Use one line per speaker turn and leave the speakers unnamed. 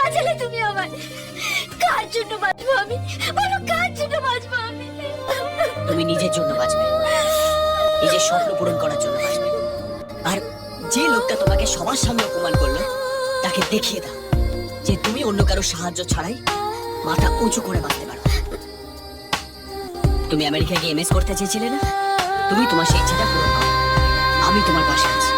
বাঁচালে তুমি আমার। কার জন্য বাঁচবো আমি বলো, কার জন্য বাঁচবো আমি?
তুমি নিজের জন্য বাঁচবে, নিজের স্বপ্ন পূরণ করার জন্য বাঁচবে। আর যে লোকটা তোমাকে সবার সামনে অপমান করলো তাকে দেখিয়ে দাও যে তুমি অন্য কারো সাহায্য ছাড়াই মাথা উঁচু করে বাঁচতে পারো। তুমি আমেরিকায় গিয়ে এমএস করতে চেয়েছিলে না? তুমি তোমার সেই ইচ্ছাটা পূরণ করো। আমি তোমার পাশে আছি।